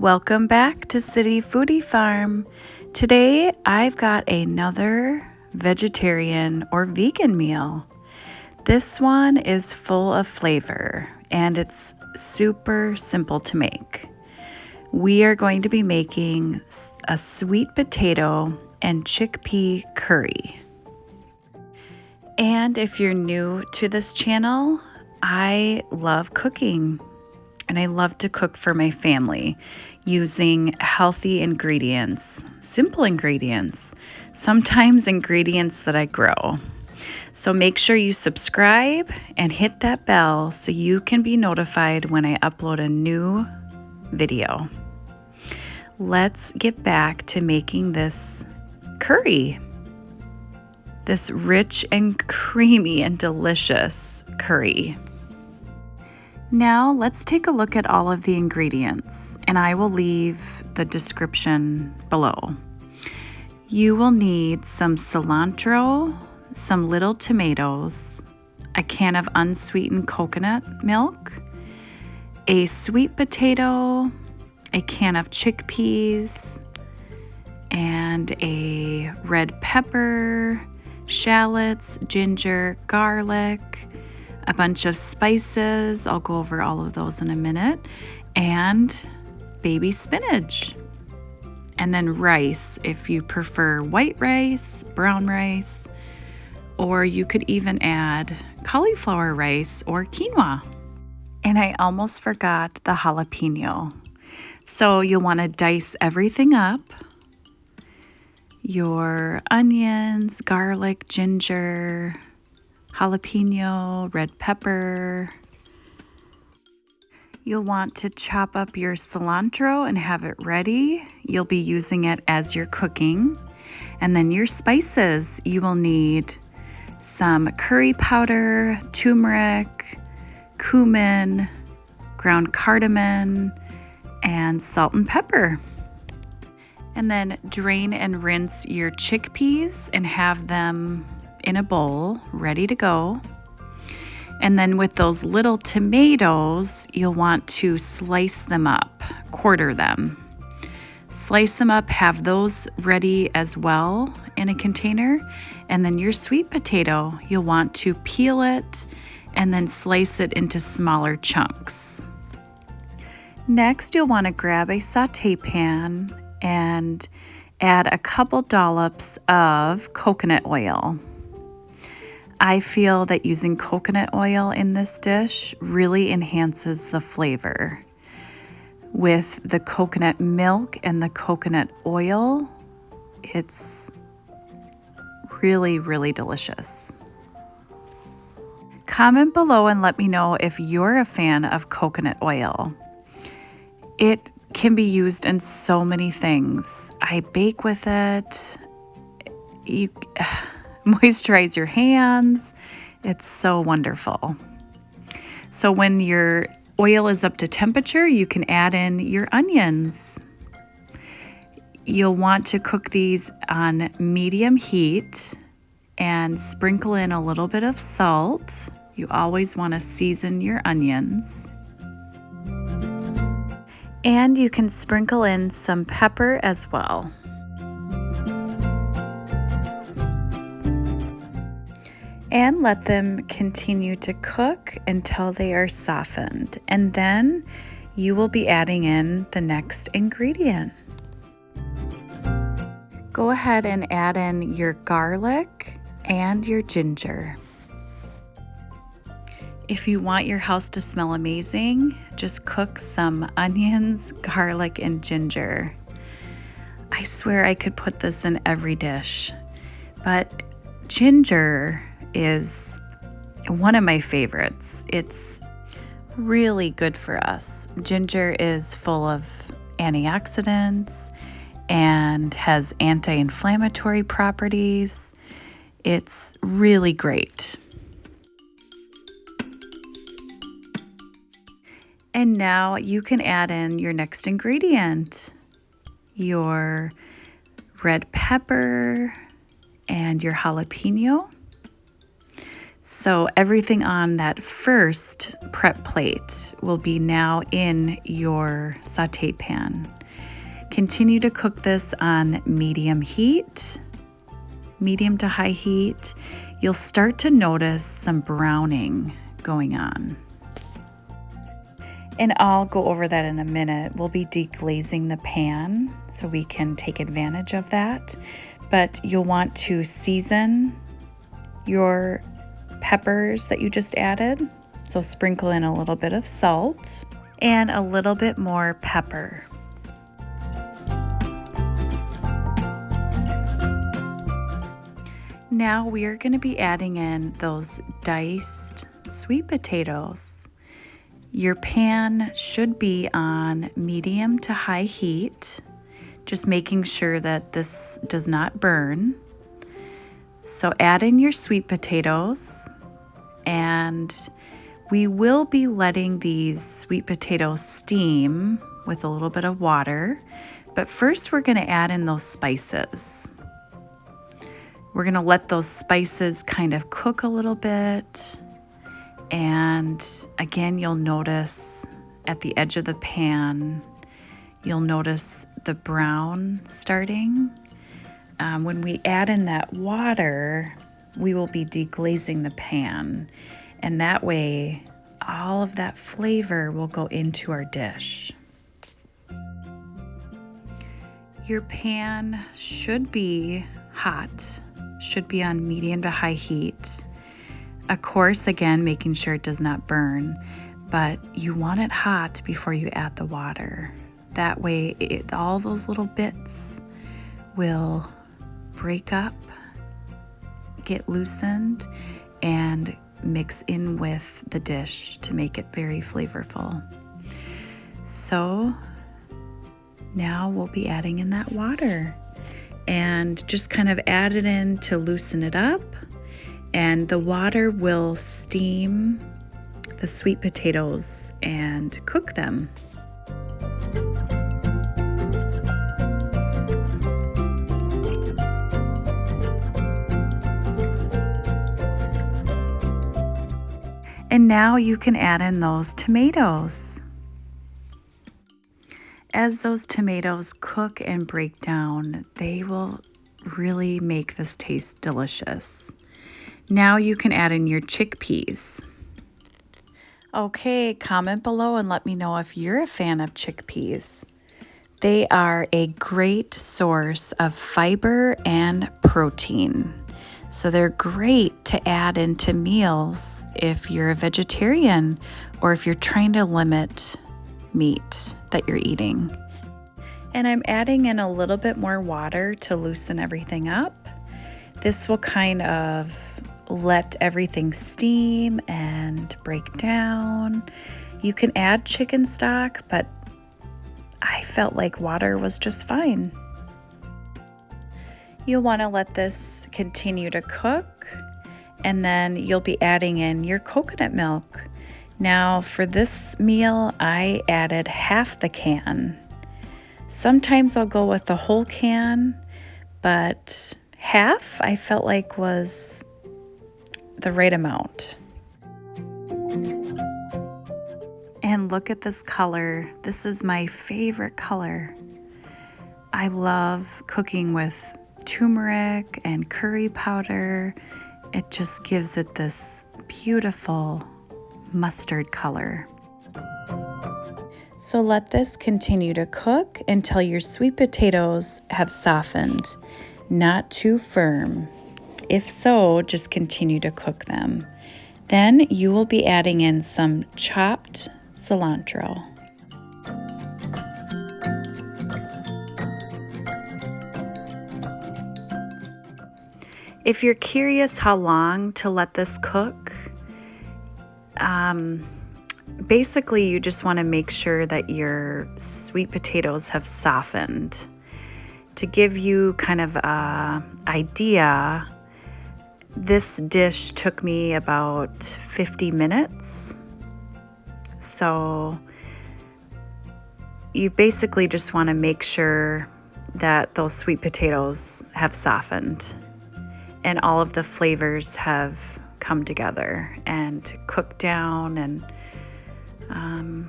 Welcome back to City Foodie Farm. Today I've got another vegetarian or vegan meal. This one is full of flavor and it's super simple to make. We are going to be making a sweet potato and chickpea curry. And if you're new to this channel, I love cooking. And I love to cook for my family using healthy ingredients, simple ingredients, sometimes ingredients that I grow. So make sure you subscribe and hit that bell so you can be notified when I upload a new video. Let's get back to making this curry. This rich and creamy and delicious curry. Now let's take a look at all of the ingredients, and I will leave the description below. You will need some cilantro, some little tomatoes, a can of unsweetened coconut milk, a sweet potato, a can of chickpeas, and a red pepper, shallots, ginger, garlic, a bunch of spices, I'll go over all of those in a minute, and baby spinach. And then rice, if you prefer white rice, brown rice, or you could even add cauliflower rice or quinoa. And I almost forgot the jalapeno. So you'll want to dice everything up. Your onions, garlic, ginger, jalapeno, red pepper. You'll want to chop up your cilantro and have it ready. You'll be using it as you're cooking. And then your spices, you will need some curry powder, turmeric, cumin, ground cardamom, and salt and pepper. And then drain and rinse your chickpeas and have them in a bowl, ready to go. And then with those little tomatoes, you'll want to slice them up, quarter them. Slice them up, have those ready as well in a container. And then your sweet potato, you'll want to peel it and then slice it into smaller chunks. Next, you'll want to grab a saute pan and add a couple dollops of coconut oil. I feel that using coconut oil in this dish really enhances the flavor. With the coconut milk and the coconut oil, it's really, really delicious. Comment below and let me know if you're a fan of coconut oil. It can be used in so many things. I bake with it. You moisturize your hands. It's so wonderful. So when your oil is up to temperature, you can add in your onions. You'll want to cook these on medium heat and sprinkle in a little bit of salt. You always want to season your onions. And you can sprinkle in some pepper as well. And let them continue to cook until they are softened. And then you will be adding in the next ingredient. Go ahead and add in your garlic and your ginger. If you want your house to smell amazing, just cook some onions, garlic, and ginger. I swear I could put this in every dish, but ginger is one of my favorites. It's really good for us. Ginger is full of antioxidants and has anti-inflammatory properties. It's really great. And now you can add in your next ingredient, your red pepper and your jalapeno. So everything on that first prep plate will be now in your saute pan. Continue to cook this on medium heat, medium to high heat. You'll start to notice some browning going on. And I'll go over that in a minute. We'll be deglazing the pan so we can take advantage of that. But you'll want to season your peppers that you just added. So sprinkle in a little bit of salt and a little bit more pepper. Now we are going to be adding in those diced sweet potatoes. Your pan should be on medium to high heat, just making sure that this does not burn. So add in your sweet potatoes, and we will be letting these sweet potatoes steam with a little bit of water. But first we're going to add in those spices. We're going to let those spices kind of cook a little bit. And again, you'll notice at the edge of the pan, you'll notice the brown starting. When we add in that water, we will be deglazing the pan. And that way, all of that flavor will go into our dish. Your pan should be hot, should be on medium to high heat. Of course, again, making sure it does not burn, but you want it hot before you add the water. That way, all those little bits will break up, get loosened, and mix in with the dish to make it very flavorful. So now we'll be adding in that water and just kind of add it in to loosen it up. And the water will steam the sweet potatoes and cook them. And now you can add in those tomatoes. As those tomatoes cook and break down, they will really make this taste delicious. Now you can add in your chickpeas. Okay, comment below and let me know if you're a fan of chickpeas. They are a great source of fiber and protein. So they're great to add into meals if you're a vegetarian or if you're trying to limit meat that you're eating. And I'm adding in a little bit more water to loosen everything up. This will kind of let everything steam and break down. You can add chicken stock, but I felt like water was just fine. You'll want to let this continue to cook, and then you'll be adding in your coconut milk. Now for this meal, I added half the can. Sometimes I'll go with the whole can, but half I felt like was the right amount. And look at this color. This is my favorite color. I love cooking with turmeric and curry powder. It just gives it this beautiful mustard color. So let this continue to cook until your sweet potatoes have softened, not too firm. If so, just continue to cook them. Then you will be adding in some chopped cilantro. If you're curious how long to let this cook, basically you just want to make sure that your sweet potatoes have softened. To give you kind of an idea, this dish took me about 50 minutes. So you basically just want to make sure that those sweet potatoes have softened and all of the flavors have come together and cook down. And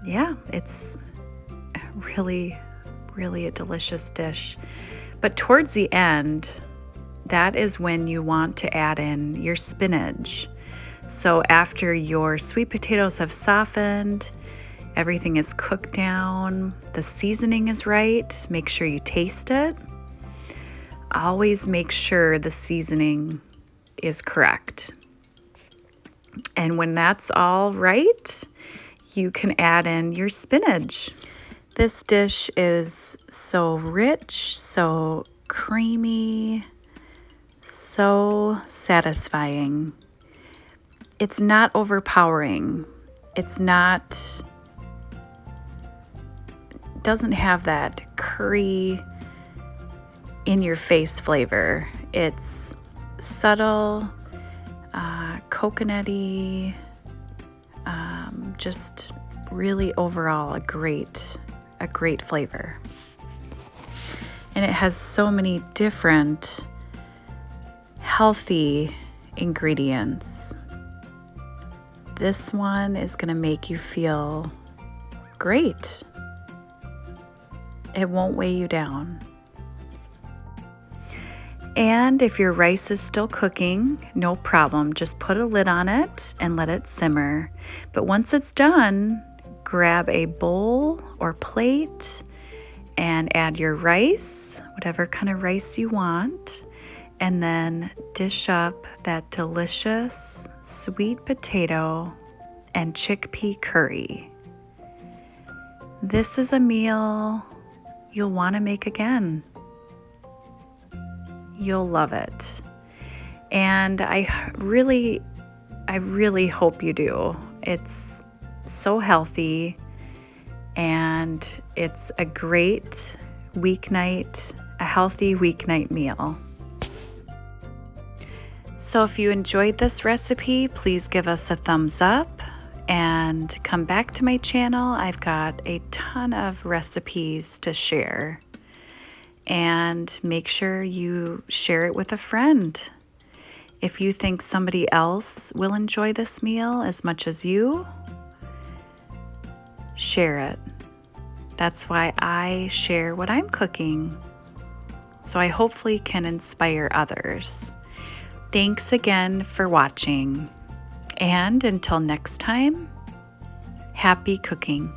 yeah, it's really, really a delicious dish. But towards the end, that is when you want to add in your spinach. So after your sweet potatoes have softened, everything is cooked down, the seasoning is right, make sure you taste it. Always make sure the seasoning is correct. And when that's all right, you can add in your spinach. This dish is so rich, so creamy, so satisfying. It's not overpowering. Doesn't have that curry in your face flavor. It's subtle, coconutty, just really overall a great flavor. And it has so many different healthy ingredients. This one is going to make you feel great. It won't weigh you down. And if your rice is still cooking, no problem. Just put a lid on it and let it simmer. But once it's done, grab a bowl or plate and add your rice, whatever kind of rice you want, and then dish up that delicious sweet potato and chickpea curry. This is a meal you'll want to make again. You'll love it. And I really hope you do. It's so healthy and it's a great weeknight, a healthy weeknight meal. So if you enjoyed this recipe, please give us a thumbs up and come back to my channel. I've got a ton of recipes to share. And make sure you share it with a friend. If you think somebody else will enjoy this meal as much as you, share it. That's why I share what I'm cooking. So I hopefully can inspire others. Thanks again for watching. And until next time, happy cooking.